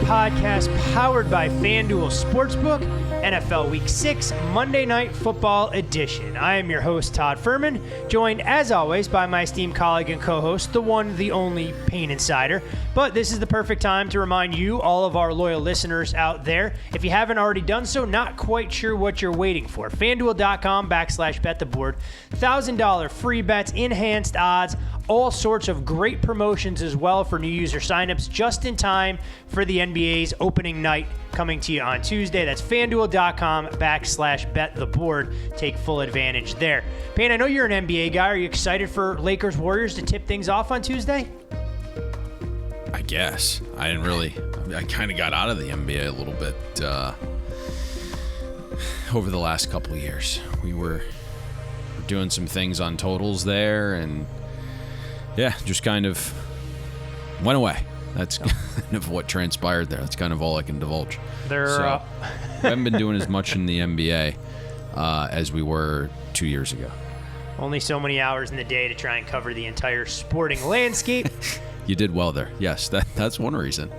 podcast powered by FanDuel Sportsbook, NFL Week 6, Monday Night Football edition. I am your host, Todd Furman, joined as always by my esteemed colleague and co-host, the one, the only Payne Insider. But this is the perfect time to remind you, all of our loyal listeners out there, if you haven't already done so, not quite sure what you're waiting for. FanDuel.com/bettheboard. $1,000 free bets, enhanced odds, all sorts of great promotions as well for new user signups just in time for the NBA's opening night coming to you on Tuesday. That's FanDuel.com/bettheboard. Take full advantage there. Payne, I know you're an NBA guy. Are you excited for Lakers Warriors to tip things off on Tuesday? I guess. I kind of got out of the NBA a little bit over the last couple of years. We were doing some things on totals there, and yeah, just kind of went away. That's kind of what transpired there. That's kind of all I can divulge. We haven't been doing as much in the NBA as we were 2 years ago. Only so many hours in the day to try and cover the entire sporting landscape. You did well there. Yes, that's one reason.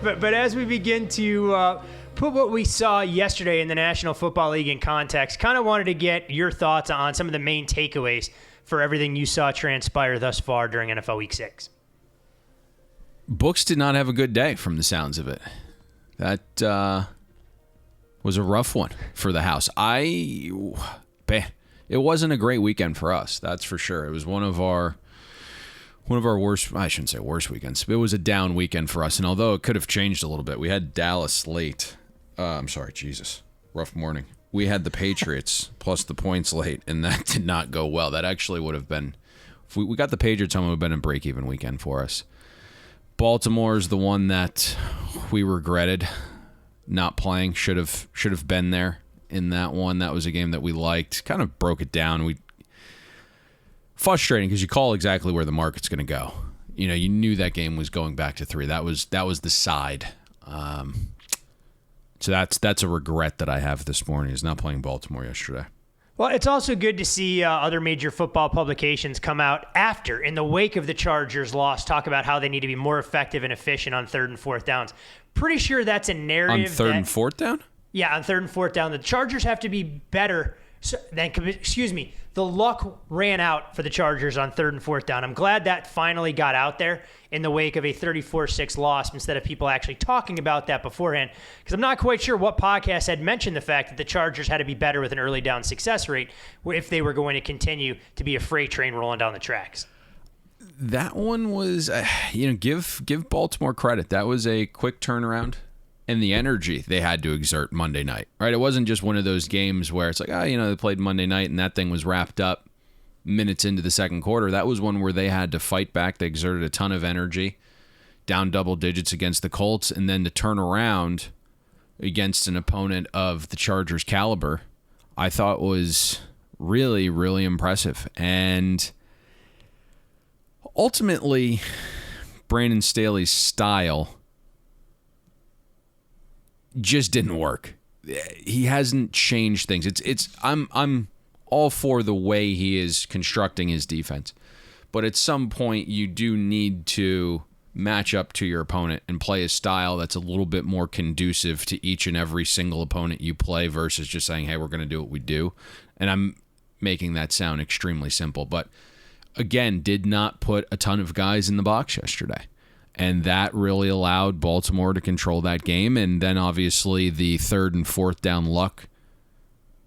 But as we begin to put what we saw yesterday in the National Football League in context, kind of wanted to get your thoughts on some of the main takeaways for everything you saw transpire thus far during NFL Week 6. Books did not have a good day from the sounds of it. That was a rough one for the house. It wasn't a great weekend for us, that's for sure. It was one of our worst, I shouldn't say worst weekends, but it was a down weekend for us. And although it could have changed a little bit, we had Dallas late. Rough morning. We had the Patriots plus the points late, and that did not go well. That actually would have been, if we got the Patriots home, it would have been a break-even weekend for us. Baltimore's the one that we regretted not playing. Should have been there in that one. That was a game that we liked. Kind of broke it down. Frustrating because you call exactly where the market's going to go. You know, you knew that game was going back to 3. That was the side. So that's a regret that I have this morning, is not playing Baltimore yesterday. Well, it's also good to see other major football publications come out after, in the wake of the Chargers' loss, talk about how they need to be more effective and efficient on 3rd and 4th downs. Pretty sure that's a narrative. On 3rd and 4th down? Yeah, on 3rd and 4th down. The Chargers have to be better the luck ran out for the Chargers on 3rd and 4th down. I'm glad that finally got out there in the wake of a 34-6 loss instead of people actually talking about that beforehand, because I'm not quite sure what podcast had mentioned the fact that the Chargers had to be better with an early down success rate if they were going to continue to be a freight train rolling down the tracks. That one was, give Baltimore credit. That was a quick turnaround. And the energy they had to exert Monday night, right? It wasn't just one of those games where it's like, they played Monday night and that thing was wrapped up minutes into the second quarter. That was one where they had to fight back. They exerted a ton of energy, down double digits against the Colts, and then to turn around against an opponent of the Chargers' caliber, I thought was really, really impressive. And ultimately, Brandon Staley's style just didn't work. He hasn't changed things. I'm all for the way he is constructing his defense, but at some point you do need to match up to your opponent and play a style that's a little bit more conducive to each and every single opponent you play versus just saying, hey, we're going to do what we do. And I'm making that sound extremely simple, but again, did not put a ton of guys in the box yesterday. And that really allowed Baltimore to control that game. And then obviously the 3rd and 4th down luck,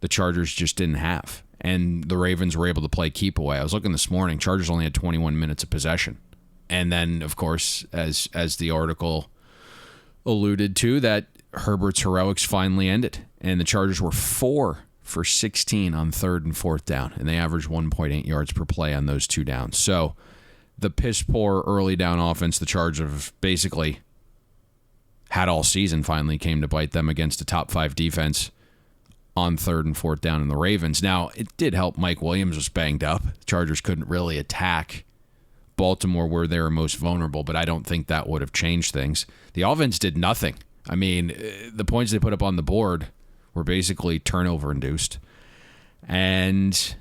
the Chargers just didn't have. And the Ravens were able to play keep away. I was looking this morning, Chargers only had 21 minutes of possession. And then, of course, as the article alluded to, that Herbert's heroics finally ended. And the Chargers were 4 for 16 on 3rd and 4th down. And they averaged 1.8 yards per play on those 2 downs. So the piss-poor early down offense the Chargers have basically had all season finally came to bite them against a top 5 defense on 3rd and 4th down in the Ravens. Now, it did help Mike Williams was banged up. The Chargers couldn't really attack Baltimore where they were most vulnerable, but I don't think that would have changed things. The offense did nothing. I mean, the points they put up on the board were basically turnover-induced. And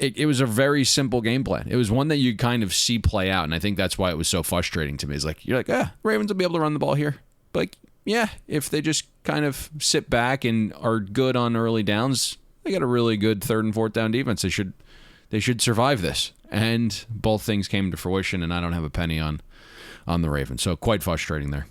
it was a very simple game plan. It was one that you kind of see play out, and I think that's why it was so frustrating to me. It's like, you're like, Ravens will be able to run the ball here. But like, yeah, if they just kind of sit back and are good on early downs, they got a really good third and fourth down defense. They should survive this. And both things came to fruition, and I don't have a penny on the Ravens. So quite frustrating there.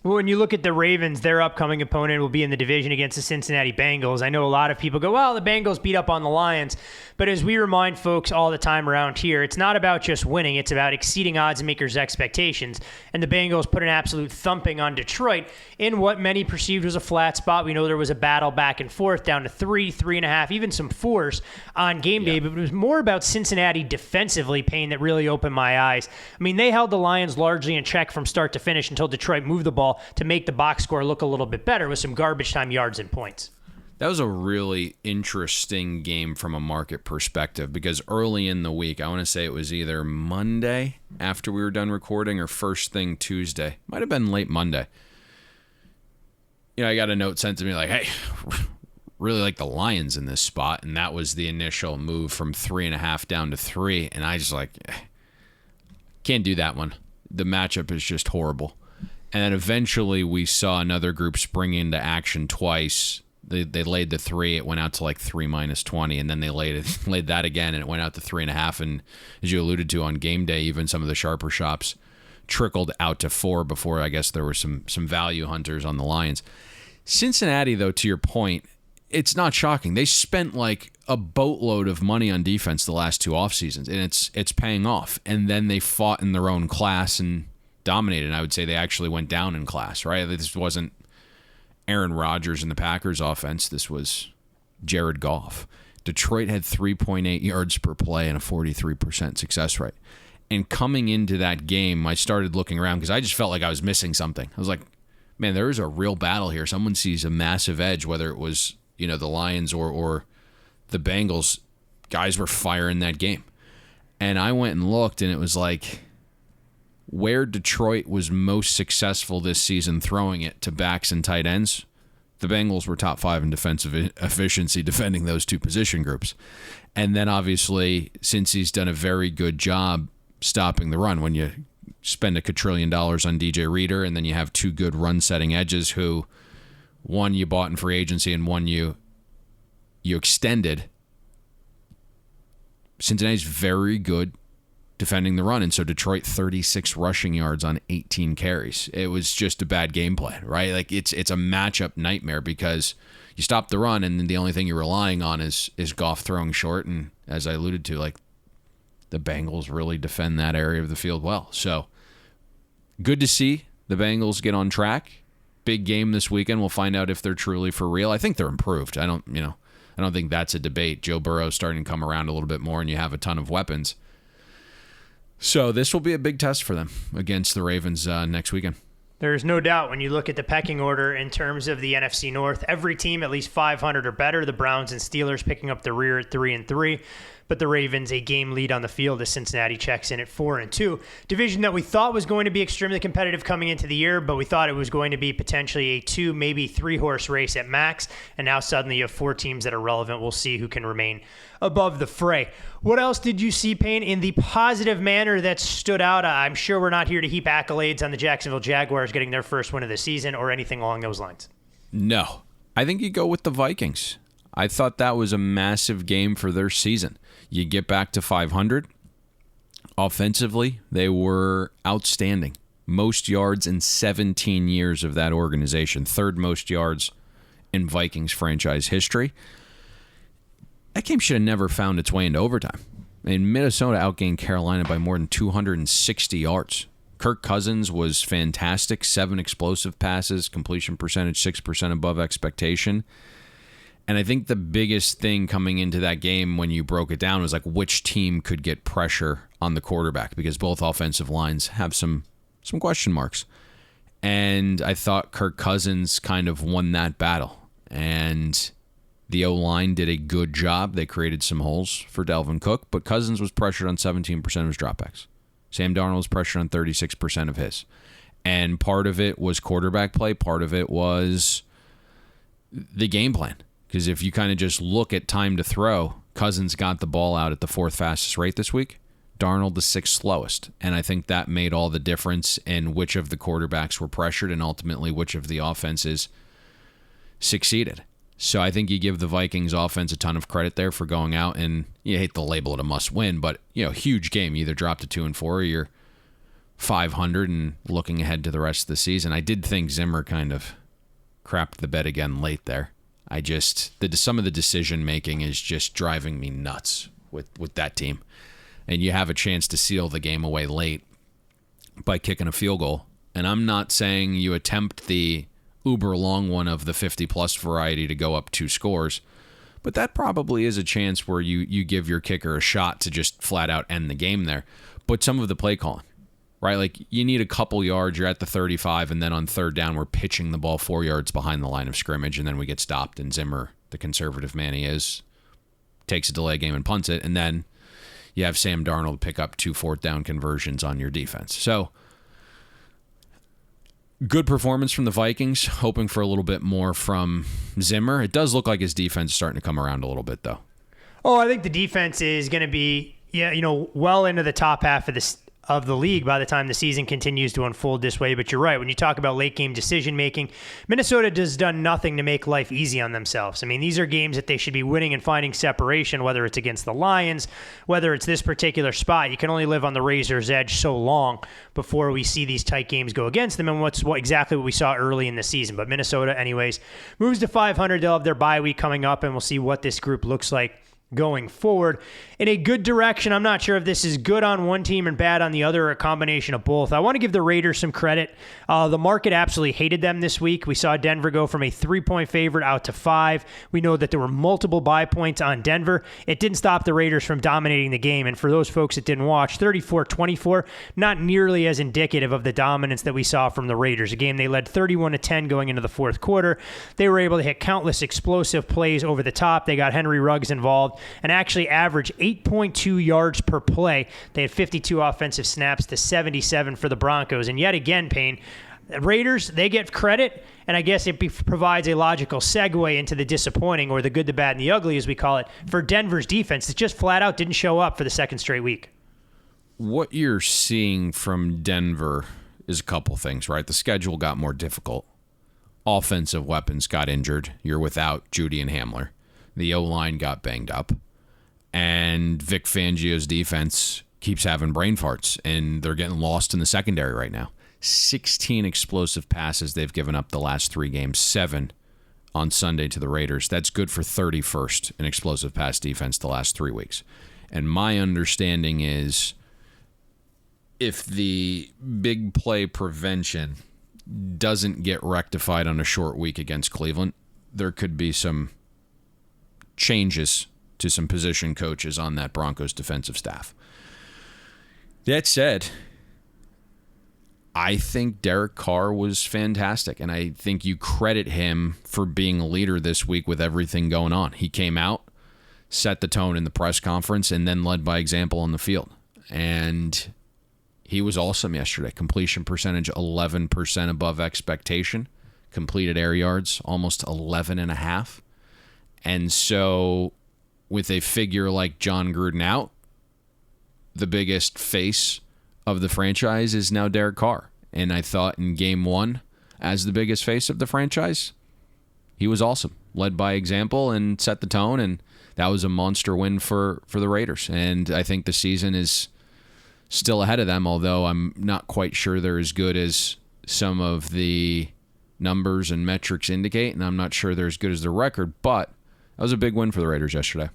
Well, when you look at the Ravens, their upcoming opponent will be in the division against the Cincinnati Bengals. I know a lot of people go, well, the Bengals beat up on the Lions. But as we remind folks all the time around here, it's not about just winning. It's about exceeding odds makers' expectations. And the Bengals put an absolute thumping on Detroit in what many perceived was a flat spot. We know there was a battle back and forth down to 3, 3.5, even some 4s on game day. But it was more about Cincinnati defensively, Payne, that really opened my eyes. I mean, they held the Lions largely in check from start to finish until Detroit moved the ball to make the box score look a little bit better with some garbage time yards and points. That was a really interesting game from a market perspective because early in the week, I want to say it was either Monday after we were done recording or first thing Tuesday. Might have been late Monday. I got a note sent to me like, hey, really like the Lions in this spot. And that was the initial move from 3.5 down to 3. And I just can't do that one. The matchup is just horrible. And then eventually we saw another group spring into action twice. They laid the 3. It went out to like 3 minus 20. And then they laid that again, and it went out to 3.5. And as you alluded to on game day, even some of the sharper shops trickled out to 4 before I guess there were some value hunters on the Lions. Cincinnati, though, to your point, it's not shocking. They spent like a boatload of money on defense the last 2 off seasons, and it's paying off. And then they fought in their own class and dominated. And I would say they actually went down in class, right? This wasn't Aaron Rodgers and the Packers offense. This was Jared Goff. Detroit had 3.8 yards per play and a 43% success rate. And coming into that game, I started looking around because I just felt like I was missing something. I was like, man, there is a real battle here. Someone sees a massive edge, whether it was, the Lions or the Bengals. Guys were firing that game. And I went and looked, and it was like, where Detroit was most successful this season throwing it to backs and tight ends, the Bengals were top 5 in defensive efficiency defending those 2 position groups. And then obviously, since he's done a very good job stopping the run, when you spend $1 quadrillion on DJ Reader and then you have 2 good run-setting edges who, one you bought in free agency and one you extended, Cincinnati's very good defending the run. And so Detroit 36 rushing yards on 18 carries. It was just a bad game plan, right? Like it's a matchup nightmare because you stop the run and then the only thing you're relying on is Goff throwing short. And as I alluded to, like the Bengals really defend that area of the field well. So good to see the Bengals get on track. Big game this weekend. We'll find out if they're truly for real. I think they're improved. I don't think that's a debate. Joe Burrow's starting to come around a little bit more and you have a ton of weapons. So this will be a big test for them against the Ravens next weekend. There's no doubt when you look at the pecking order in terms of the NFC North, every team at least 500 or better. The Browns and Steelers picking up the rear at 3-3. But the Ravens, a game lead on the field as Cincinnati checks in at 4-2. Division that we thought was going to be extremely competitive coming into the year, but we thought it was going to be potentially a 2, maybe 3-horse race at max. And now suddenly you have 4 teams that are relevant. We'll see who can remain above the fray. What else did you see, Payne, in the positive manner that stood out? I'm sure we're not here to heap accolades on the Jacksonville Jaguars getting their first win of the season or anything along those lines. No. I think you go with the Vikings. I thought that was a massive game for their season. You get back to 500. Offensively, they were outstanding. Most yards in 17 years of that organization. 3rd most yards in Vikings franchise history. That game should have never found its way into overtime. And Minnesota outgained Carolina by more than 260 yards. Kirk Cousins was fantastic. 7 explosive passes, completion percentage 6% above expectation. And I think the biggest thing coming into that game when you broke it down was like which team could get pressure on the quarterback because both offensive lines have some question marks. And I thought Kirk Cousins kind of won that battle. And the O-line did a good job. They created some holes for Dalvin Cook, but Cousins was pressured on 17% of his dropbacks. Sam Darnold was pressured on 36% of his. And part of it was quarterback play. Part of it was the game plan. Because if you kind of just look at time to throw, Cousins got the ball out at the 4th fastest rate this week. Darnold the 6th slowest. And I think that made all the difference in which of the quarterbacks were pressured and ultimately which of the offenses succeeded. So I think you give the Vikings offense a ton of credit there for going out, and you hate to label it a must-win, but huge game. You either drop to 2-4 or you're 500 and looking ahead to the rest of the season. I did think Zimmer kind of crapped the bed again late there. Some of the decision making is just driving me nuts with that team. And you have a chance to seal the game away late by kicking a field goal. And I'm not saying you attempt the uber long one of the 50-plus variety to go up 2 scores, but that probably is a chance where you give your kicker a shot to just flat out end the game there. But some of the play calling, right? Like, you need a couple yards, you're at the 35, and then on 3rd down, we're pitching the ball 4 yards behind the line of scrimmage, and then we get stopped, and Zimmer, the conservative man he is, takes a delay game and punts it, and then you have Sam Darnold pick up 2 4th down conversions on your defense. So, good performance from the Vikings, hoping for a little bit more from Zimmer. It does look like his defense is starting to come around a little bit, though. Oh, I think the defense is going to be, well into the top half of the league by the time the season continues to unfold this way. But you're right. When you talk about late game decision making, Minnesota has done nothing to make life easy on themselves. I mean, these are games that they should be winning and finding separation, whether it's against the Lions, whether it's this particular spot. You can only live on the razor's edge so long before we see these tight games go against them, and exactly what we saw early in the season. But Minnesota, anyways, moves to 500. They'll have their bye week coming up, and we'll see what this group looks like going forward in a good direction. I'm not sure if this is good on one team and bad on the other, or a combination of both. I want to give the Raiders some credit. The market absolutely hated them this week. We saw Denver go from a 3-point favorite out to 5. We know that there were multiple buy points on Denver. It didn't stop the Raiders from dominating the game. And for those folks that didn't watch, 34-24, not nearly as indicative of the dominance that we saw from the Raiders. A game they led 31-10 going into the 4th quarter. They were able to hit countless explosive plays over the top. They got Henry Ruggs involved and actually averaged 8.2 yards per play. They had 52 offensive snaps to 77 for the Broncos. And yet again, Payne, the Raiders, they get credit, and I guess it provides a logical segue into the disappointing, or the good, the bad, and the ugly, as we call it, for Denver's defense. It just flat out didn't show up for the 2nd straight week. What you're seeing from Denver is a couple things, right? The schedule got more difficult. Offensive weapons got injured. You're without Judy and Hamler. The O-line got banged up, and Vic Fangio's defense keeps having brain farts, and they're getting lost in the secondary right now. 16 explosive passes they've given up the last 3 games, 7 on Sunday to the Raiders. That's good for 31st in explosive pass defense the last 3 weeks. And my understanding is if the big play prevention doesn't get rectified on a short week against Cleveland, there could be some changes to some position coaches on that Broncos defensive staff. That said, I think Derek Carr was fantastic, and I think you credit him for being a leader this week with everything going on. He came out, set the tone in the press conference, and then led by example on the field. And he was awesome yesterday. Completion percentage 11% above expectation. Completed air yards almost 11.5. And so with a figure like John Gruden out, the biggest face of the franchise is now Derek Carr. And I thought in game 1, as the biggest face of the franchise, he was awesome. Led by example and set the tone, and that was a monster win for the Raiders. And I think the season is still ahead of them, although I'm not quite sure they're as good as some of the numbers and metrics indicate, and I'm not sure they're as good as their record, but that was a big win for the Raiders yesterday.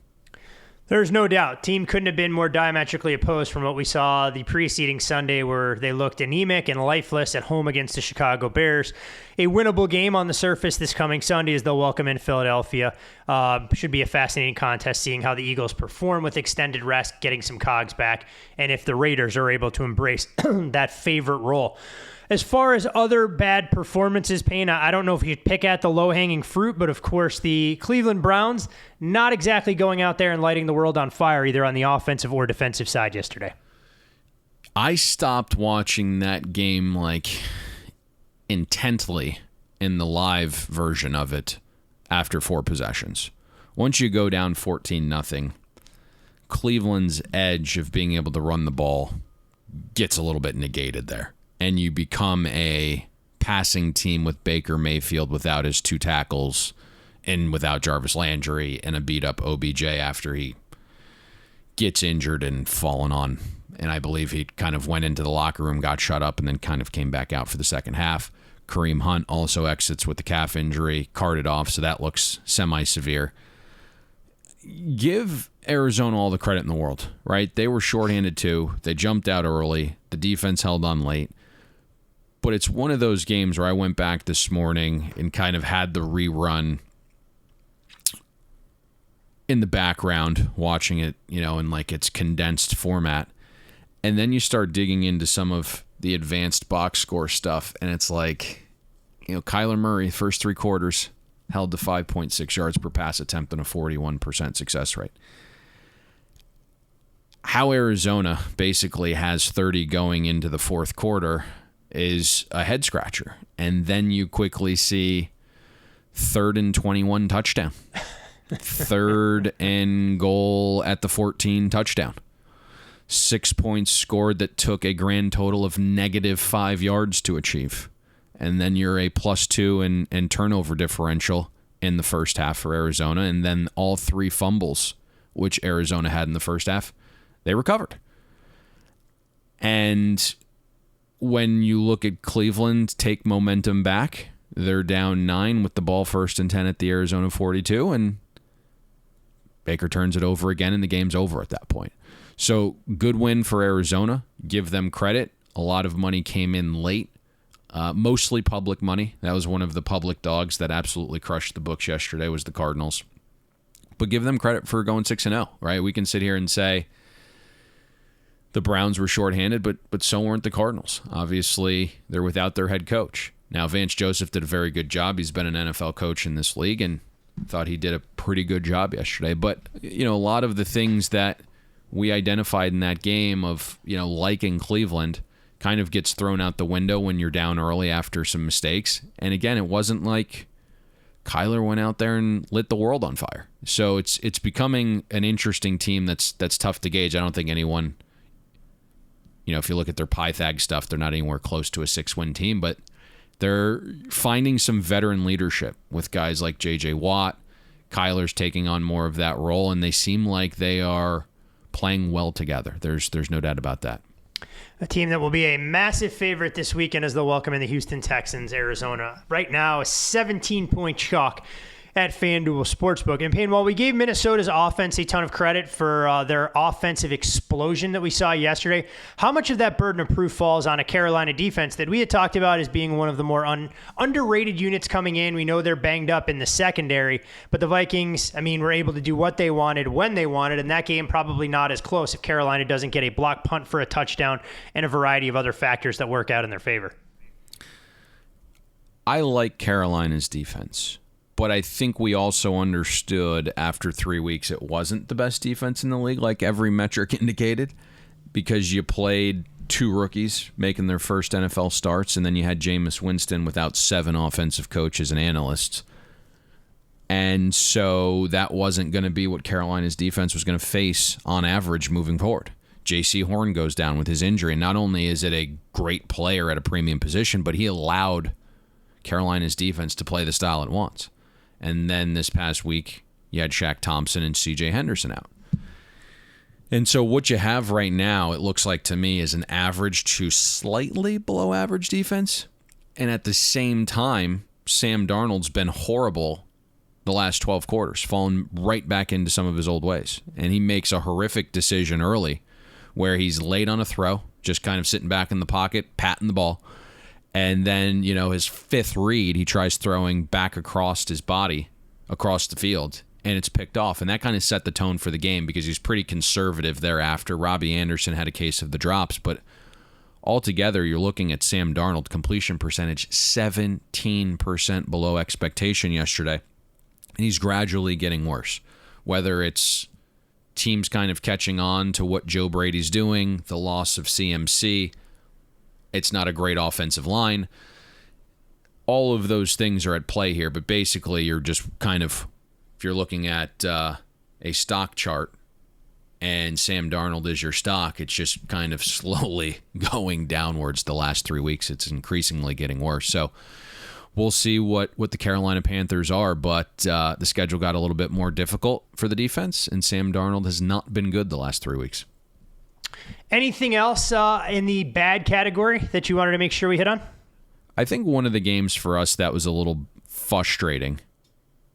There's no doubt. Team couldn't have been more diametrically opposed from what we saw the preceding Sunday, where they looked anemic and lifeless at home against the Chicago Bears. A winnable game on the surface this coming Sunday as they'll welcome in Philadelphia. Should be a fascinating contest, seeing how the Eagles perform with extended rest, getting some cogs back, and if the Raiders are able to embrace that favorite role. As far as other bad performances, Payne, I don't know if you'd pick at the low-hanging fruit, but of course the Cleveland Browns not exactly going out there and lighting the world on fire either on the offensive or defensive side yesterday. I stopped watching that game intently in the live version of it after 4 possessions. Once you go down 14-0, Cleveland's edge of being able to run the ball gets a little bit negated there. And you become a passing team with Baker Mayfield without his 2 tackles and without Jarvis Landry and a beat-up OBJ after he gets injured and fallen on. And I believe he kind of went into the locker room, got shut up, and then kind of came back out for the second half. Kareem Hunt also exits with the calf injury, carted off, so that looks semi-severe. Give Arizona all the credit in the world, right? They were shorthanded too. They jumped out early. The defense held on late. But it's one of those games where I went back this morning and kind of had the rerun in the background, watching it, in like its condensed format. And then you start digging into some of the advanced box score stuff, and it's like, Kyler Murray, first 3 quarters, held to 5.6 yards per pass attempt and a 41% success rate. How Arizona basically has 30 going into the fourth quarter is a head scratcher. And then you quickly see 3rd and 21 touchdown. 3rd and goal at the 14 touchdown. 6 points scored that took a grand total of -5 yards to achieve. And then you're a +2 in turnover differential in the first half for Arizona. And then all 3 fumbles, which Arizona had in the first half, they recovered. And when you look at Cleveland take momentum back, they're down 9 with the ball 1st and 10 at the Arizona 42. And Baker turns it over again, and the game's over at that point. So good win for Arizona. Give them credit. A lot of money came in late. Mostly public money. That was one of the public dogs that absolutely crushed the books yesterday, was the Cardinals. But give them credit for going 6-0, right? We can sit here and say the Browns were shorthanded, but so weren't the Cardinals. Obviously, they're without their head coach. Now, Vance Joseph did a very good job. He's been an NFL coach in this league, and thought he did a pretty good job yesterday. But, a lot of the things that we identified in that game of, liking Cleveland kind of gets thrown out the window when you're down early after some mistakes. And again, it wasn't like Kyler went out there and lit the world on fire. So it's becoming an interesting team that's tough to gauge. I don't think anyone, if you look at their Pythag stuff, they're not anywhere close to a 6-win team, but they're finding some veteran leadership with guys like J.J. Watt. Kyler's taking on more of that role, and they seem like they are playing well together. There's no doubt about that. A team that will be a massive favorite this weekend as they'll welcome in the Houston Texans, Arizona. Right now, a 17-point chalk at FanDuel Sportsbook. And Payne, while we gave Minnesota's offense a ton of credit for their offensive explosion that we saw yesterday, how much of that burden of proof falls on a Carolina defense that we had talked about as being one of the more underrated units coming in? We know they're banged up in the secondary, but the Vikings, were able to do what they wanted when they wanted, and that game probably not as close if Carolina doesn't get a block punt for a touchdown and a variety of other factors that work out in their favor. I like Carolina's defense. But I think we also understood after 3 weeks it wasn't the best defense in the league, like every metric indicated, because you played 2 rookies making their first NFL starts, and then you had Jameis Winston without 7 offensive coaches and analysts. And so that wasn't going to be what Carolina's defense was going to face on average moving forward. J.C. Horn goes down with his injury, and not only is it a great player at a premium position, but he allowed Carolina's defense to play the style it wants. And then this past week, you had Shaq Thompson and C.J. Henderson out. And so what you have right now, it looks like to me, is an average to slightly below average defense. And at the same time, Sam Darnold's been horrible the last 12 quarters, fallen right back into some of his old ways. And he makes a horrific decision early where he's late on a throw, just kind of sitting back in the pocket, patting the ball. And then, his 5th read, he tries throwing back across his body, across the field, and it's picked off. And that kind of set the tone for the game because he's pretty conservative thereafter. Robbie Anderson had a case of the drops, but altogether, you're looking at Sam Darnold completion percentage 17% below expectation yesterday. And he's gradually getting worse, whether it's teams kind of catching on to what Joe Brady's doing, the loss of CMC, it's not a great offensive line. All of those things are at play here, but basically you're just kind of, if you're looking at a stock chart, and Sam Darnold is your stock, it's just kind of slowly going downwards the last 3 weeks. It's increasingly getting worse. So we'll see what the Carolina Panthers are, but the schedule got a little bit more difficult for the defense, and Sam Darnold has not been good the last 3 weeks. Anything else in the bad category that you wanted to make sure we hit on? I think one of the games for us that was a little frustrating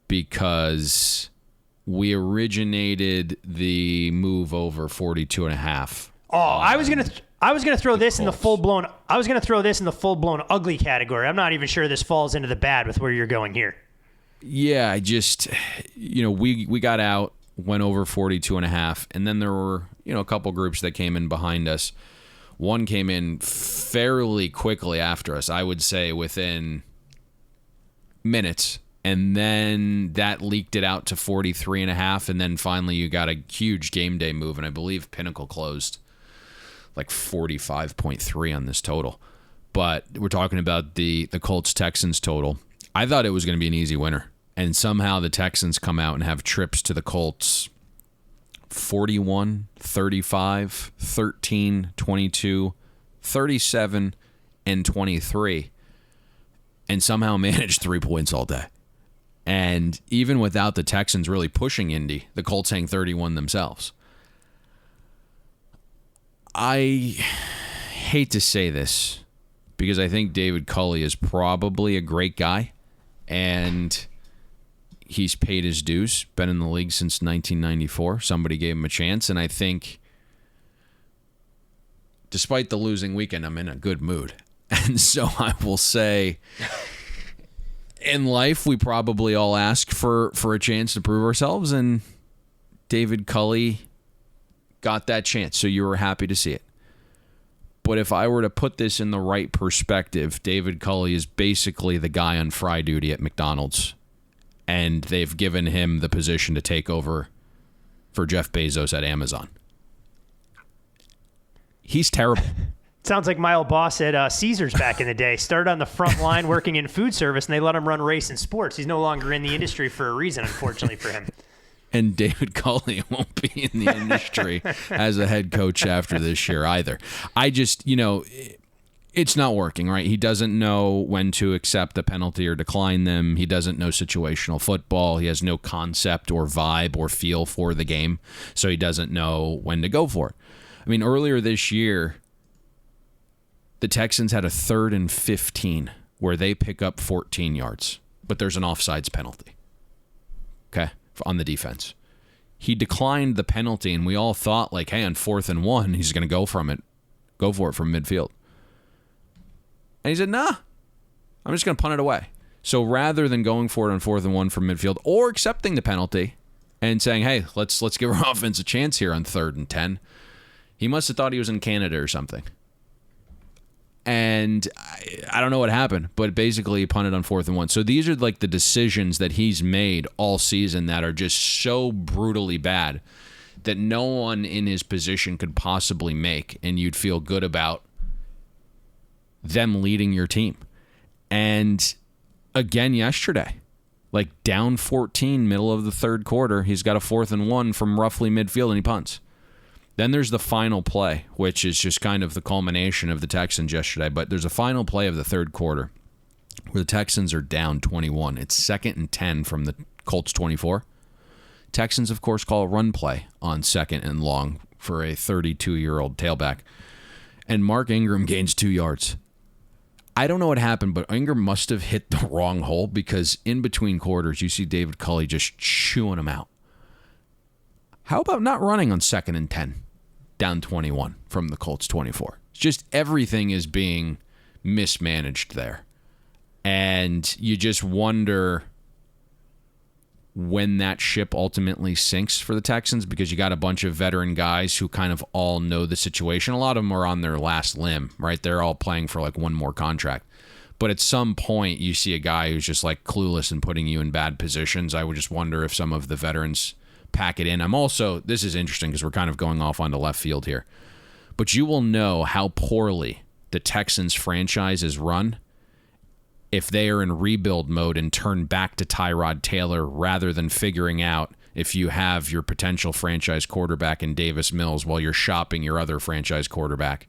because we originated the move over 42.5. Oh, I was gonna throw this in the full blown. I was gonna throw this in the full blown ugly category. I'm not even sure this falls into the bad with where you're going here. Yeah, I just, we got out, went over 42.5, and then there were, a couple groups that came in behind us. One came in fairly quickly after us, I would say within minutes, and then that leaked it out to 43.5, and then finally you got a huge game day move, and I believe Pinnacle closed like 45.3 on this total. But we're talking about the Colts-Texans total. I thought it was going to be an easy winner, and somehow the Texans come out and have trips to the Colts 41, 35, 13, 22, 37, and 23, and somehow managed 3 points all day. And even without the Texans really pushing Indy, the Colts hang 31 themselves. I hate to say this because I think David Culley is probably a great guy, and he's paid his dues, been in the league since 1994. Somebody gave him a chance, and I think despite the losing weekend, I'm in a good mood. And so I will say, in life, we probably all ask for a chance to prove ourselves, and David Culley got that chance, so you were happy to see it. But if I were to put this in the right perspective, David Culley is basically the guy on fry duty at McDonald's, and they've given him the position to take over for Jeff Bezos at Amazon. He's terrible. Sounds like my old boss at Caesars back in the day. Started on the front line working in food service, and they let him run race and sports. He's no longer in the industry for a reason, unfortunately for him. And David Culley won't be in the industry as a head coach after this year either. I just, it's not working, right? He doesn't know when to accept the penalty or decline them. He doesn't know situational football. He has no concept or vibe or feel for the game, so he doesn't know when to go for it. I mean, earlier this year, the Texans had a 3rd and 15 where they pick up 14 yards, but there's an offsides penalty, okay, on the defense. He declined the penalty, and we all thought, like, hey, on 4th and 1, he's going to go for it from midfield. And he said, nah, I'm just going to punt it away. So rather than going for it on 4th and 1 from midfield or accepting the penalty and saying, hey, let's give our offense a chance here on 3rd and 10, he must have thought he was in Canada or something. And I don't know what happened, but basically he punted on 4th and 1. So these are like the decisions that he's made all season that are just so brutally bad that no one in his position could possibly make, and you'd feel good about them leading your team. And again yesterday, like down 14, middle of the 3rd quarter, he's got a 4th and 1 from roughly midfield, and he punts. Then there's the final play, which is just kind of the culmination of the Texans yesterday. But there's a final play of the 3rd quarter where the Texans are down 21. It's 2nd and 10 from the Colts 24. Texans, of course, call a run play on 2nd and long for a 32-year-old tailback. And Mark Ingram gains 2 yards. I don't know what happened, but Ingram must have hit the wrong hole because in between quarters, you see David Culley just chewing him out. How about not running on 2nd and 10? Down 21 from the Colts 24. It's just everything is being mismanaged there. And you just wonder when that ship ultimately sinks for the Texans, because you got a bunch of veteran guys who kind of all know the situation. A lot of them are on their last limb, right? They're all playing for like one more contract. But at some point, you see a guy who's just like clueless and putting you in bad positions. I would just wonder if some of the veterans pack it in. This is interesting because we're kind of going off onto left field here, but you will know how poorly the Texans franchise is run if they are in rebuild mode and turn back to Tyrod Taylor rather than figuring out if you have your potential franchise quarterback in Davis Mills while you're shopping your other franchise quarterback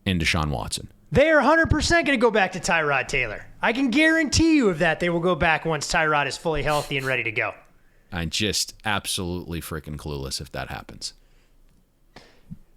in Deshaun Watson. They are 100% going to go back to Tyrod Taylor. I can guarantee you of that. They will go back once Tyrod is fully healthy and ready to go. I'm just absolutely freaking clueless if that happens.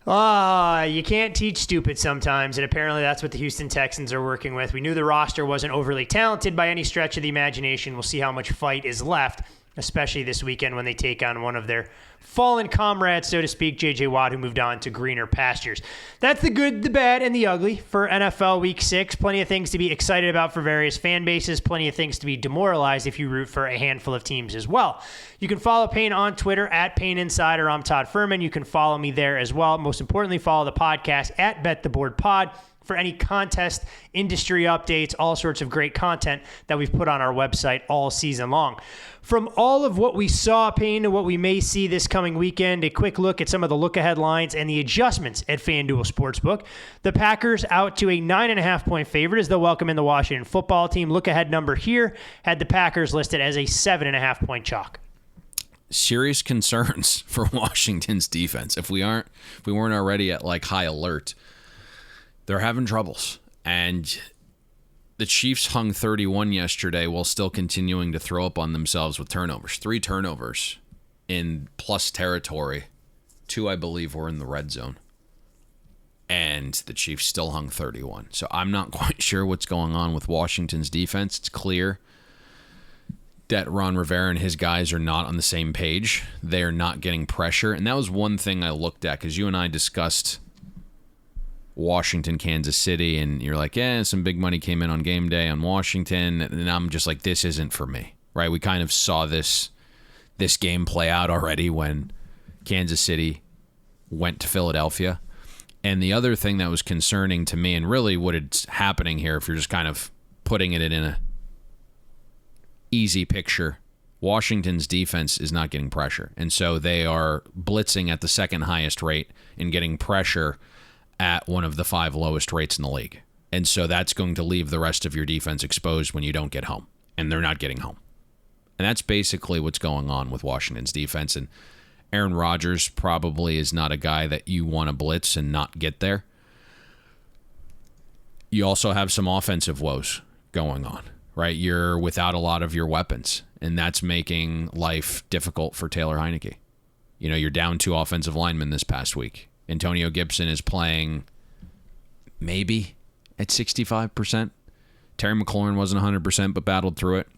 You can't teach stupid sometimes, and apparently that's what the Houston Texans are working with. We knew the roster wasn't overly talented by any stretch of the imagination. We'll see how much fight is left, especially this weekend when they take on one of their fallen comrades, so to speak, J.J. Watt, who moved on to greener pastures. That's the good, the bad, and the ugly for NFL Week 6. Plenty of things to be excited about for various fan bases. Plenty of things to be demoralized if you root for a handful of teams as well. You can follow Payne on Twitter at Payne Insider. I'm Todd Furman. You can follow me there as well. Most importantly, follow the podcast at Bet the Board Pod for any contest, industry updates, all sorts of great content that we've put on our website all season long. From all of what we saw, Payne, to what we may see this coming weekend, a quick look at some of the look-ahead lines and the adjustments at FanDuel Sportsbook. The Packers out to a 9.5-point favorite as they'll welcome in the Washington football team. Look-ahead number here had the Packers listed as a 7.5-point chalk. Serious concerns for Washington's defense. If we weren't already at like high alert, they're having troubles. And the Chiefs hung 31 yesterday while still continuing to throw up on themselves with turnovers. 3 turnovers in plus territory. 2, I believe, were in the red zone. And the Chiefs still hung 31. So I'm not quite sure what's going on with Washington's defense. It's clear that Ron Rivera and his guys are not on the same page. They are not getting pressure. And that was one thing I looked at because you and I discussed Washington, Kansas City, and you're like, some big money came in on game day on Washington, and I'm just like, this isn't for me, right? We kind of saw this game play out already when Kansas City went to Philadelphia. And the other thing that was concerning to me, and really what is happening here, if you're just kind of putting it in a easy picture, Washington's defense is not getting pressure. And so they are blitzing at the second highest rate and getting pressure at one of the 5 lowest rates in the league. And so that's going to leave the rest of your defense exposed when you don't get home. And they're not getting home. And that's basically what's going on with Washington's defense. And Aaron Rodgers probably is not a guy that you want to blitz and not get there. You also have some offensive woes going on, right? You're without a lot of your weapons. And that's making life difficult for Taylor Heineke. You know, you're down 2 offensive linemen this past week. Antonio Gibson is playing maybe at 65%. Terry McLaurin wasn't 100%, but battled through it.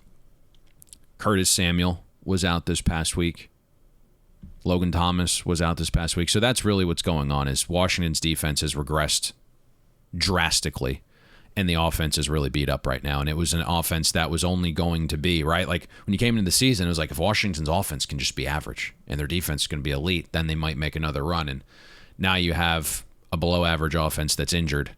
Curtis Samuel was out this past week. Logan Thomas was out this past week. So that's really what's going on is Washington's defense has regressed drastically, and the offense is really beat up right now. And it was an offense that was only going to be, right? Like when you came into the season, it was like if Washington's offense can just be average and their defense is going to be elite, then they might make another run. And now you have a below-average offense that's injured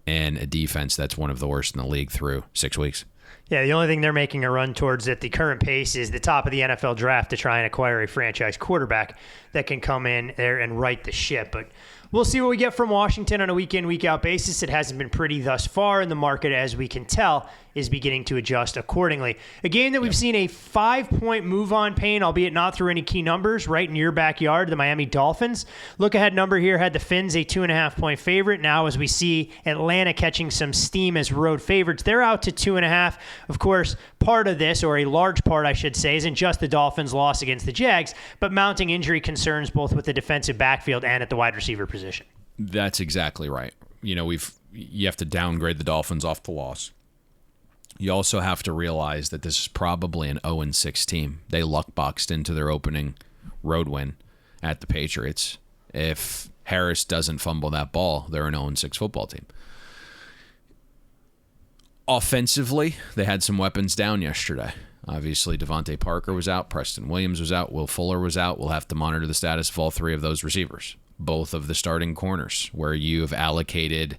and a defense that's one of the worst in the league through 6 weeks. Yeah, the only thing they're making a run towards at the current pace is the top of the NFL draft to try and acquire a franchise quarterback that can come in there and right the ship. But we'll see what we get from Washington on a week-in, week-out basis. It hasn't been pretty thus far, and the market, as we can tell, is beginning to adjust accordingly. A game that we've seen a 5-point move on, Payne, albeit not through any key numbers, right in your backyard, the Miami Dolphins. Look-ahead number here had the Fins a 2.5-point favorite. Now, as we see Atlanta catching some steam as road favorites, they're out to 2.5. Of course, part of this, or a large part, I should say, isn't just the Dolphins' loss against the Jags, but mounting injury concerns both with the defensive backfield and at the wide receiver position. That's exactly right. You know, you have to downgrade the Dolphins off the loss. You also have to realize that this is probably an 0-6 team. They luck boxed into their opening road win at the Patriots. If Harris doesn't fumble that ball, they're an 0-6 football team. Offensively, they had some weapons down yesterday. Obviously, Devontae Parker was out, Preston Williams was out, Will Fuller was out. We'll have to monitor the status of all 3 of those receivers. Both of the starting corners, where you've allocated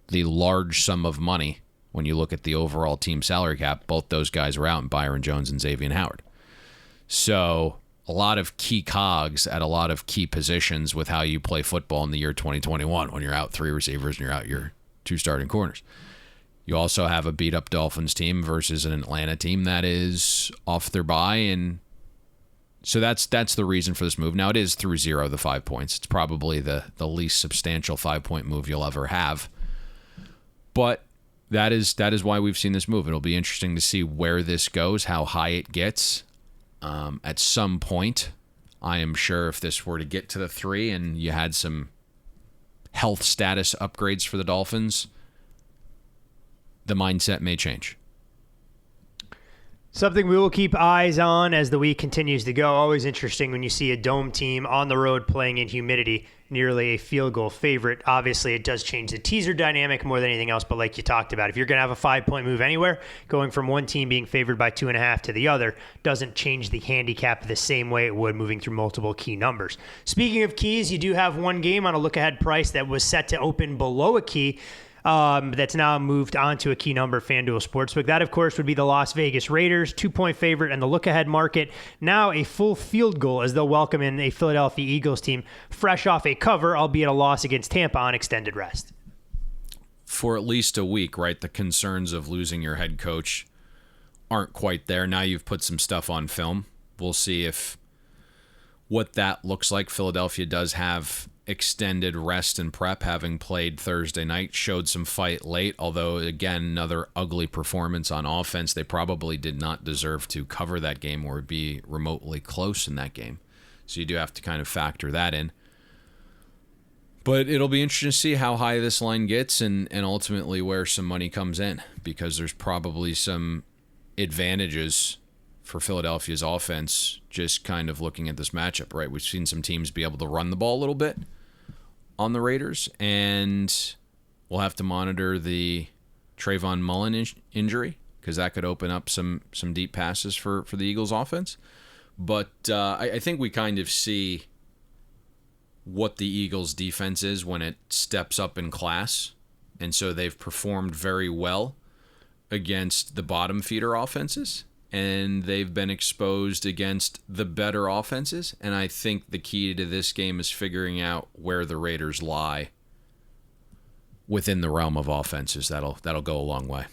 the large sum of money when you look at the overall team salary cap, both those guys were out in Byron Jones and Xavier Howard. So a lot of key cogs at a lot of key positions with how you play football in the year 2021 when you're out 3 receivers and you're out your 2 starting corners. You also have a beat-up Dolphins team versus an Atlanta team that is off their bye and So that's the reason for this move. Now, it is through 0, the 5 points. It's probably the least substantial 5-point move you'll ever have. But that is why we've seen this move. It'll be interesting to see where this goes, how high it gets. At some point, I am sure if this were to get to the 3 and you had some health status upgrades for the Dolphins, the mindset may change. Something we will keep eyes on as the week continues to go. Always interesting when you see a dome team on the road playing in humidity, nearly a field goal favorite. Obviously, it does change the teaser dynamic more than anything else, but like you talked about, if you're going to have a 5-point move anywhere, going from one team being favored by 2.5 to the other doesn't change the handicap the same way it would moving through multiple key numbers. Speaking of keys, you do have one game on a look-ahead price that was set to open below a key. That's now moved on to a key number, FanDuel Sportsbook. That, of course, would be the Las Vegas Raiders, 2-point favorite, and the look-ahead market now a full field goal as they'll welcome in a Philadelphia Eagles team fresh off a cover, albeit a loss against Tampa on extended rest. For at least a week, right, the concerns of losing your head coach aren't quite there. Now you've put some stuff on film. We'll see if what that looks like. Philadelphia does have extended rest and prep, having played Thursday night, showed some fight late, although, again, another ugly performance on offense. They probably did not deserve to cover that game or be remotely close in that game. So you do have to kind of factor that in. But it'll be interesting to see how high this line gets and ultimately where some money comes in, because there's probably some advantages for Philadelphia's offense just kind of looking at this matchup, right? We've seen some teams be able to run the ball a little bit on the Raiders, and we'll have to monitor the Trayvon Mullen injury, because that could open up some deep passes for the Eagles offense. But I think we kind of see what the Eagles defense is when it steps up in class, and so they've performed very well against the bottom feeder offenses, and they've been exposed against the better offenses. And I think the key to this game is figuring out where the Raiders lie within the realm of offenses. That'll go a long way.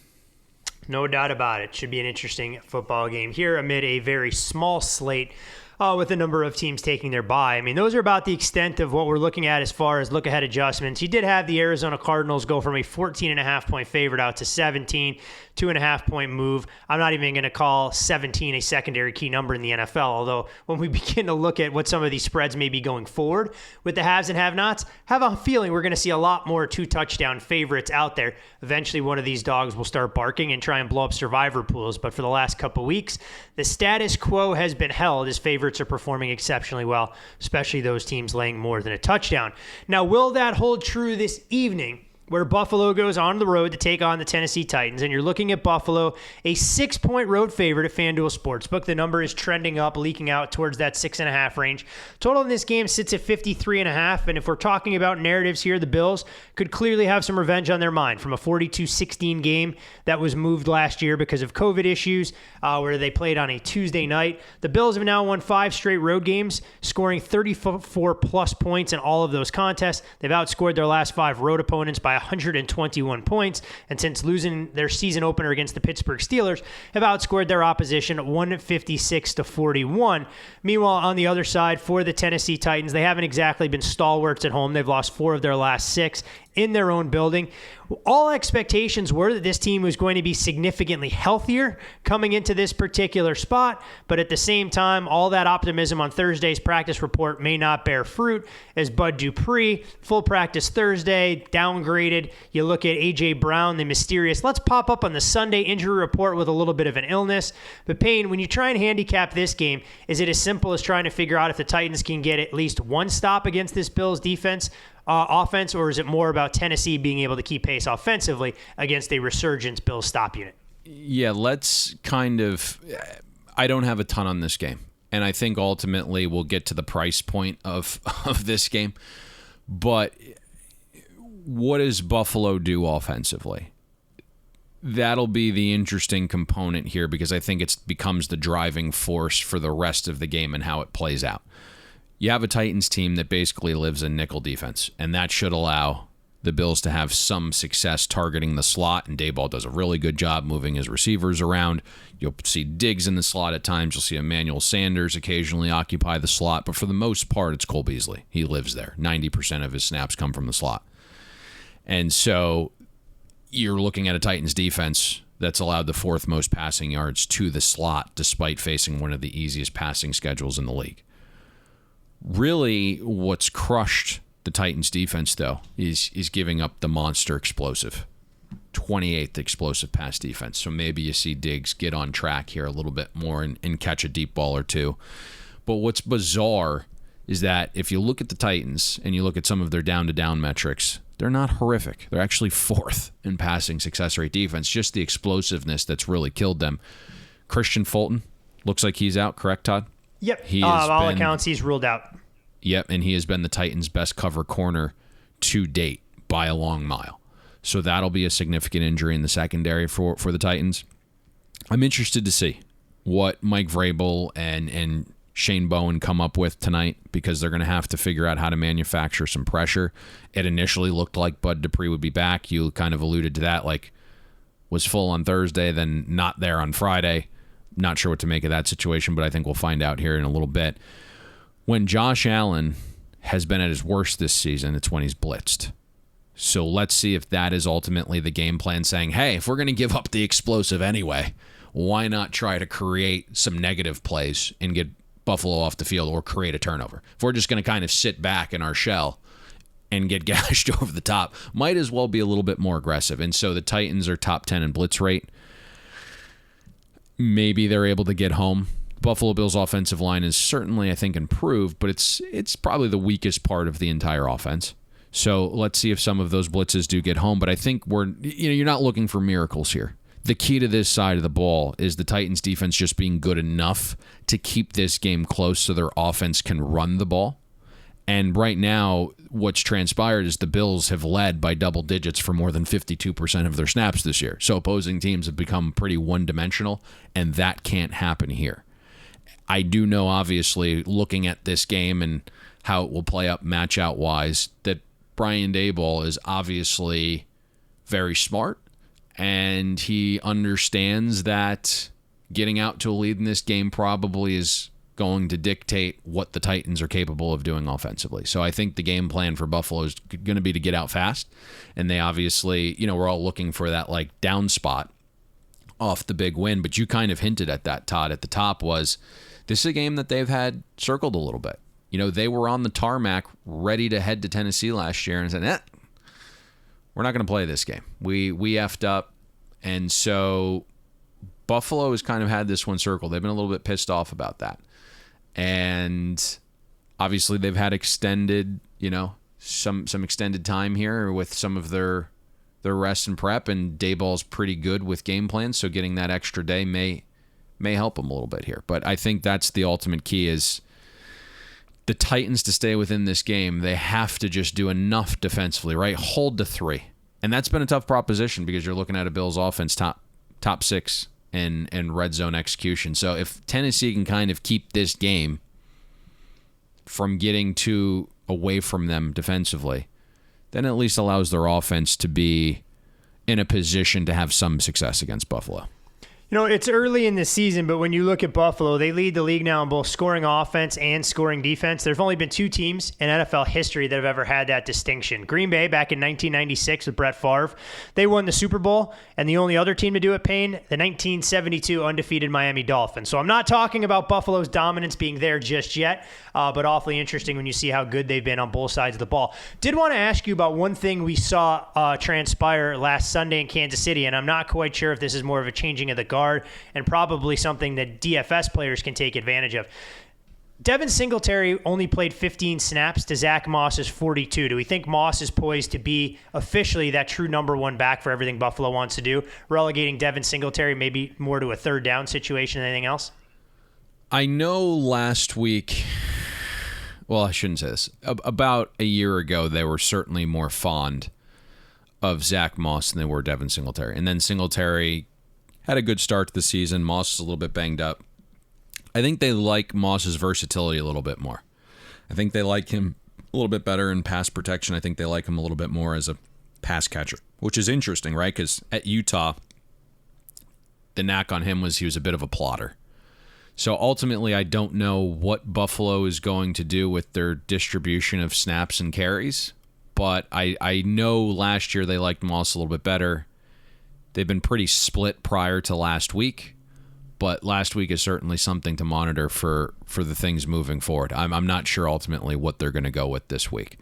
No doubt about it. Should be an interesting football game here amid a very small slate with a number of teams taking their bye. I mean, those are about the extent of what we're looking at as far as look-ahead adjustments. You did have the Arizona Cardinals go from a 14.5-point favorite out to 17, 2.5-point move. I'm not even going to call 17 a secondary key number in the NFL, although when we begin to look at what some of these spreads may be going forward with the haves and have-nots, have a feeling we're going to see a lot more 2-touchdown favorites out there. Eventually, one of these dogs will start barking and try and blow up survivor pools, but for the last couple weeks, the status quo has been held as favorites are performing exceptionally well, especially those teams laying more than a touchdown. Now, will that hold true this evening, where Buffalo goes on the road to take on the Tennessee Titans? And you're looking at Buffalo, a 6-point road favorite at FanDuel Sportsbook. The number is trending up, leaking out towards that 6.5 range. Total in this game sits at 53.5. And if we're talking about narratives here, the Bills could clearly have some revenge on their mind from a 42-16 game that was moved last year because of COVID issues, where they played on a Tuesday night. The Bills have now won 5 straight road games, scoring 34-plus points in all of those contests. They've outscored their last 5 road opponents by 121 points, and since losing their season opener against the Pittsburgh Steelers, have outscored their opposition 156-41. Meanwhile, on the other side, for the Tennessee Titans, they haven't exactly been stalwarts at home. They've lost 4 of their last 6 in their own building. All expectations were that this team was going to be significantly healthier coming into this particular spot, but at the same time, all that optimism on Thursday's practice report may not bear fruit, as Bud Dupree, full practice Thursday, downgraded. You look at A.J. Brown, the mysterious, let's pop up on the Sunday injury report with a little bit of an illness. But Payne, when you try and handicap this game, is it as simple as trying to figure out if the Titans can get at least one stop against this Bills defense? Offense, or is it more about Tennessee being able to keep pace offensively against a resurgent Bills stop unit? Yeah, let's kind of... I don't have a ton on this game, and I think ultimately we'll get to the price point of this game. But what does Buffalo do offensively? That'll be the interesting component here, because I think it becomes the driving force for the rest of the game and how it plays out. You have a Titans team that basically lives in nickel defense, and that should allow the Bills to have some success targeting the slot, and Daboll does a really good job moving his receivers around. You'll see Diggs in the slot at times. You'll see Emmanuel Sanders occasionally occupy the slot, but for the most part, it's Cole Beasley. He lives there. 90% of his snaps come from the slot. And so you're looking at a Titans defense that's allowed the fourth most passing yards to the slot despite facing one of the easiest passing schedules in the league. Really, what's crushed the Titans defense, though, is giving up the monster explosive, 28th explosive pass defense. So maybe you see Diggs get on track here a little bit more and catch a deep ball or two. But what's bizarre is that if you look at the Titans and you look at some of their down-to-down metrics, they're not horrific. They're actually fourth in passing success rate defense, just the explosiveness that's really killed them. Christian Fulton, looks like he's out, correct, Todd? Yep. All accounts, he's ruled out. Yep, and he has been the Titans' best cover corner to date by a long mile. So that'll be a significant injury in the secondary for the Titans. I'm interested to see what Mike Vrabel and Shane Bowen come up with tonight, because they're going to have to figure out how to manufacture some pressure. It initially looked like Bud Dupree would be back. You kind of alluded to that, like was full on Thursday, then not there on Friday. Not sure what to make of that situation, but I think we'll find out here in a little bit. When Josh Allen has been at his worst this season, it's when he's blitzed. So let's see if that is ultimately the game plan, saying, hey, if we're going to give up the explosive anyway, why not try to create some negative plays and get Buffalo off the field or create a turnover? If we're just going to kind of sit back in our shell and get gashed over the top, might as well be a little bit more aggressive. And so the Titans are top 10 in blitz rate. Maybe they're able to get home. Buffalo Bills' offensive line is certainly, I think, improved, but it's probably the weakest part of the entire offense. So let's see if some of those blitzes do get home. But I think you're not looking for miracles here. The key to this side of the ball is the Titans' defense just being good enough to keep this game close so their offense can run the ball. And right now, what's transpired is the Bills have led by double digits for more than 52% of their snaps this year. So opposing teams have become pretty one-dimensional, and that can't happen here. I do know, obviously, looking at this game and how it will play up match-out-wise, that Brian Daboll is obviously very smart, and he understands that getting out to a lead in this game probably is going to dictate what the Titans are capable of doing offensively. So I think the game plan for Buffalo is going to be to get out fast, and they obviously, we're all looking for that like down spot off the big win, but you kind of hinted at that, Todd, at the top. Was this is a game that they've had circled a little bit. They were on the tarmac ready to head to Tennessee last year and said, we're not going to play this game. We effed up. And so Buffalo has kind of had this one circled. They've been a little bit pissed off about that. And obviously they've had extended, some extended time here with some of their rest and prep, and Daboll's pretty good with game plans, so getting that extra day may help them a little bit here. But I think that's the ultimate key, is the Titans, to stay within this game, they have to just do enough defensively, right? Hold to 3. And that's been a tough proposition because you're looking at a Bills offense top 6 in red zone execution. So if Tennessee can kind of keep this game from getting too away from them defensively, then it at least allows their offense to be in a position to have some success against Buffalo. It's early in the season, but when you look at Buffalo, they lead the league now in both scoring offense and scoring defense. There's only been 2 teams in NFL history that have ever had that distinction. Green Bay back in 1996 with Brett Favre. They won the Super Bowl, and the only other team to do it, Payne, the 1972 undefeated Miami Dolphins. So I'm not talking about Buffalo's dominance being there just yet, but awfully interesting when you see how good they've been on both sides of the ball. Did want to ask you about one thing we saw transpire last Sunday in Kansas City, and I'm not quite sure if this is more of a changing of the guard and probably something that DFS players can take advantage of. Devin Singletary only played 15 snaps to Zach Moss's 42. Do we think Moss is poised to be officially that true number 1 back for everything Buffalo wants to do, relegating Devin Singletary maybe more to a third down situation than anything else? I know last week, well, I shouldn't say this, about a year ago, they were certainly more fond of Zach Moss than they were Devin Singletary. And then Singletary had a good start to the season. Moss is a little bit banged up. I think they like Moss's versatility a little bit more. I think they like him a little bit better in pass protection. I think they like him a little bit more as a pass catcher, which is interesting, right? Because at Utah, the knack on him was he was a bit of a plotter. So ultimately, I don't know what Buffalo is going to do with their distribution of snaps and carries, but I know last year they liked Moss a little bit better. They've been pretty split prior to last week, but last week is certainly something to monitor for the things moving forward. I'm not sure ultimately what they're going to go with this week.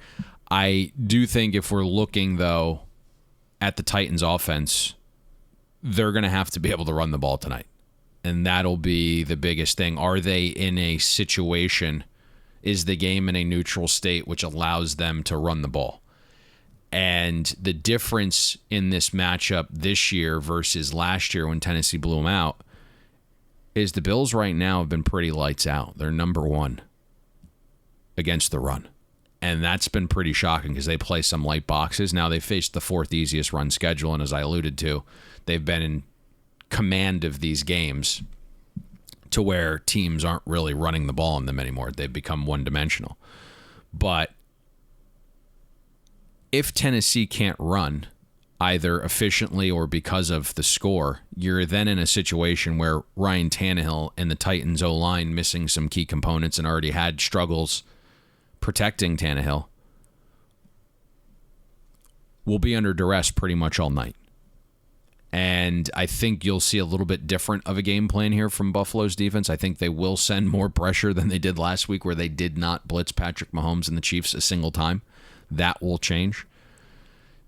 I do think if we're looking, though, at the Titans' offense, they're going to have to be able to run the ball tonight. And that'll be the biggest thing. Are they in a situation, is the game in a neutral state which allows them to run the ball? And the difference in this matchup this year versus last year when Tennessee blew them out is the Bills right now have been pretty lights out. They're number 1 against the run. And that's been pretty shocking because they play some light boxes. Now they faced the 4th easiest run schedule, and as I alluded to, they've been in command of these games to where teams aren't really running the ball on them anymore. They've become one-dimensional. But if Tennessee can't run, either efficiently or because of the score, you're then in a situation where Ryan Tannehill and the Titans O-line missing some key components and already had struggles protecting Tannehill will be under duress pretty much all night. And I think you'll see a little bit different of a game plan here from Buffalo's defense. I think they will send more pressure than they did last week where they did not blitz Patrick Mahomes and the Chiefs a single time. That will change.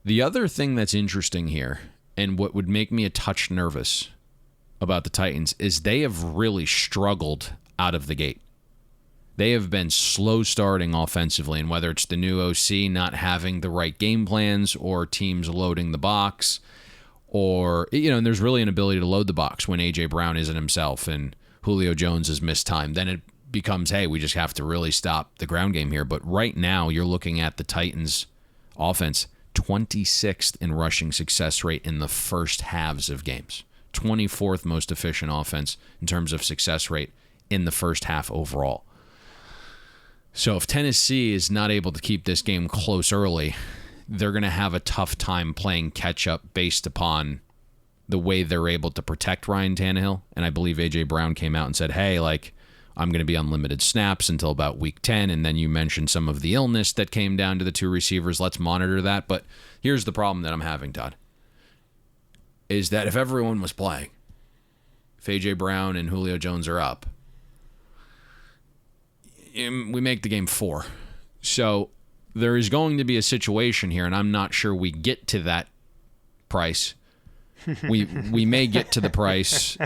The other thing that's interesting here, and what would make me a touch nervous about the Titans, is they have really struggled out of the gate. They have been slow starting offensively, and whether it's the new OC not having the right game plans or teams loading the box, or, and there's really an ability to load the box when A.J. Brown isn't himself and Julio Jones has missed time. Then it becomes, hey, we just have to really stop the ground game here. But right now, you're looking at the Titans' offense, 26th in rushing success rate in the first halves of games. 24th most efficient offense in terms of success rate in the first half overall. So if Tennessee is not able to keep this game close early, they're going to have a tough time playing catch-up based upon the way they're able to protect Ryan Tannehill. And I believe A.J. Brown came out and said, hey, I'm going to be unlimited snaps until about week 10. And then you mentioned some of the illness that came down to the 2 receivers. Let's monitor that. But here's the problem that I'm having, Todd, is that if everyone was playing, if A.J. Brown and Julio Jones are up, we make the game 4. So there is going to be a situation here, and I'm not sure we get to that price. We may get to the price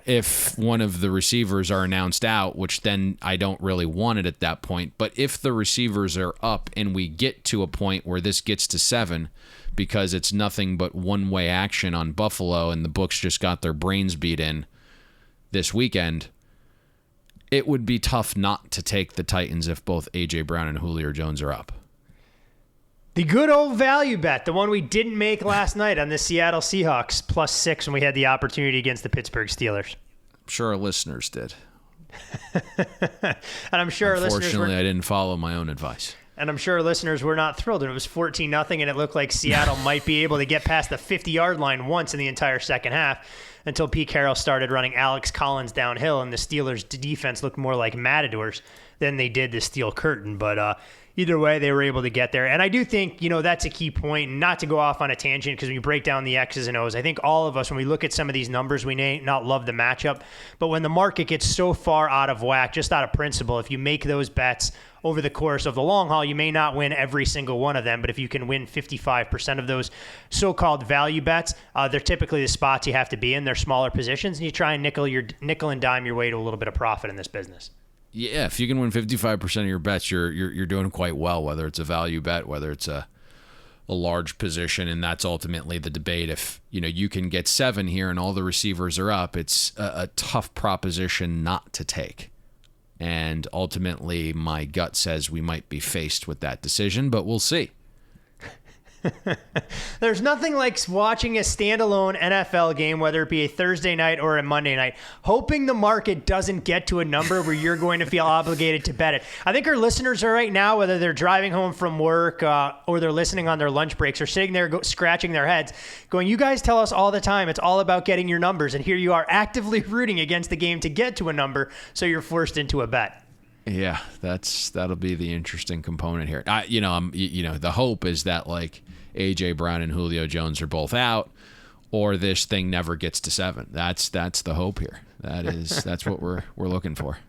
if one of the receivers are announced out, which then I don't really want it at that point. But if the receivers are up and we get to a point where this gets to 7 because it's nothing but one-way action on Buffalo and the books just got their brains beat in this weekend, it would be tough not to take the Titans if both A.J. Brown and Julio Jones are up. The good old value bet, the one we didn't make last night on the Seattle Seahawks, +6 when we had the opportunity against the Pittsburgh Steelers. I'm sure our listeners did. And I'm sure Unfortunately, I didn't follow my own advice. And I'm sure listeners were not thrilled. And it was 14-0, and it looked like Seattle might be able to get past the 50-yard line once in the entire second half until Pete Carroll started running Alex Collins downhill, and the Steelers' defense looked more like matadors than they did the Steel Curtain. But either way, they were able to get there. And I do think, that's a key point, not to go off on a tangent, because when you break down the X's and O's, I think all of us, when we look at some of these numbers, we may not love the matchup. But when the market gets so far out of whack, just out of principle, if you make those bets over the course of the long haul, you may not win every single one of them. But if you can win 55% of those so-called value bets, they're typically the spots you have to be in. They're smaller positions, and you try and nickel and dime your way to a little bit of profit in this business. Yeah, if you can win 55% of your bets, you're doing quite well, whether it's a value bet, whether it's a large position, and that's ultimately the debate. If you can get 7 here and all the receivers are up, it's a tough proposition not to take. And ultimately, my gut says we might be faced with that decision, but we'll see. There's nothing like watching a standalone NFL game, whether it be a Thursday night or a Monday night, hoping the market doesn't get to a number where you're going to feel obligated to bet it. I think our listeners are right now, whether they're driving home from work or they're listening on their lunch breaks or sitting there scratching their heads, going, you guys tell us all the time it's all about getting your numbers, and here you are actively rooting against the game to get to a number, so you're forced into a bet. Yeah, that'll be the interesting component here. The hope is that like AJ Brown and Julio Jones are both out, or this thing never gets to 7. That's the hope here. That's what we're looking for.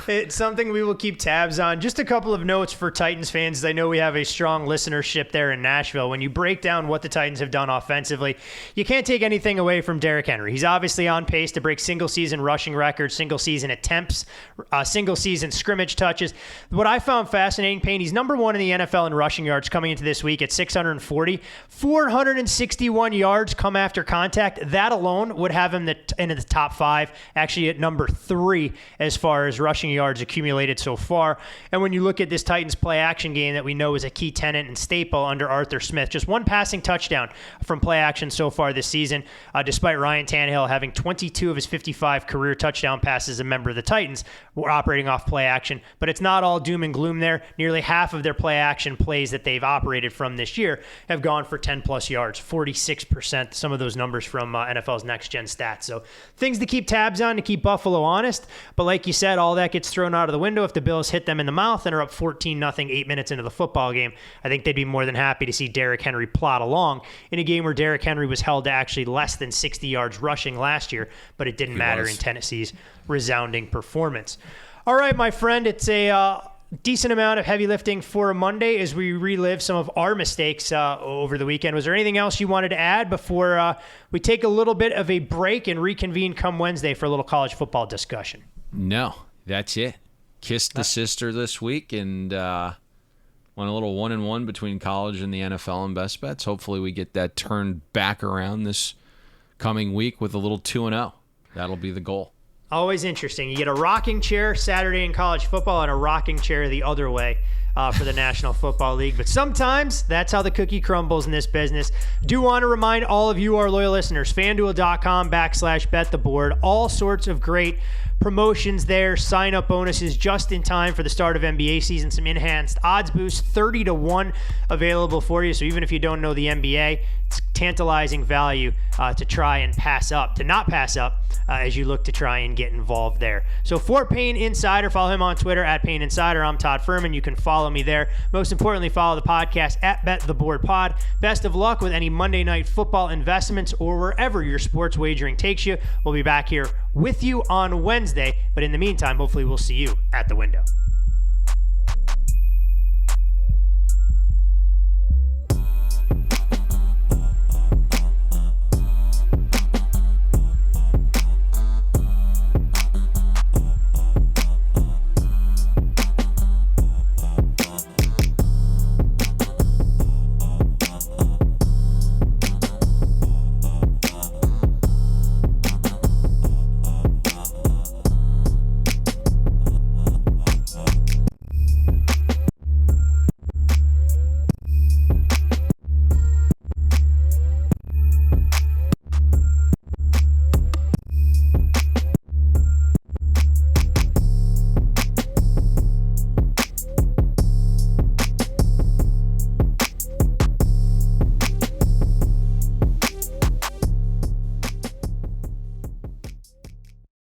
It's something we will keep tabs on. Just a couple of notes for Titans fans. I know we have a strong listenership there in Nashville. When you break down what the Titans have done offensively, you can't take anything away from Derrick Henry. He's obviously on pace to break single-season rushing records, single-season attempts, single-season scrimmage touches. What I found fascinating, Payne, he's number 1 in the NFL in rushing yards coming into this week at 640. 461 yards come after contact. That alone would have him into the top 5, actually at number 3 as far as rushing yards accumulated so far. And when you look at this Titans play action game that we know is a key tenet and staple under Arthur Smith, just 1 passing touchdown from play action so far this season, despite Ryan Tannehill having 22 of his 55 career touchdown passes as a member of the Titans were operating off play action. But it's not all doom and gloom there. Nearly half of their play action plays that they've operated from this year have gone for 10 plus yards, 46%, some of those numbers from NFL's next gen stats. So things to keep tabs on to keep Buffalo honest. But like you said, all that gets thrown out of the window if the Bills hit them in the mouth and are up 14-0 8 minutes into the football game. I think they'd be more than happy to see Derrick Henry plod along in a game where Derrick Henry was held to actually less than 60 yards rushing last year, but it didn't matter in Tennessee's resounding performance. All right, my friend, it's a decent amount of heavy lifting for a Monday as we relive some of our mistakes over the weekend. Was there anything else you wanted to add before we take a little bit of a break and reconvene come Wednesday for a little college football discussion? No, that's it. Kissed the sister this week and went a little 1-1 between college and the NFL and best bets. Hopefully we get that turned back around this coming week with a little 2-0. That'll be the goal. Always interesting. You get a rocking chair Saturday in college football and a rocking chair the other way for the National Football League. But sometimes that's how the cookie crumbles in this business. Do want to remind all of you, our loyal listeners, FanDuel.com/bettheboard. All sorts of great promotions there, sign-up bonuses just in time for the start of NBA season, some enhanced odds boost, 30-1 available for you. So even if you don't know the NBA, it's tantalizing value to try and not pass up as you look to try and get involved there. So for Payne Insider, follow him on Twitter at Payne Insider. I'm Todd Furman. You can follow me there. Most importantly, follow the podcast at Bet the Board Pod. Best of luck with any Monday Night Football investments or wherever your sports wagering takes you. We'll be back here with you on Wednesday, but in the meantime, hopefully we'll see you at the window.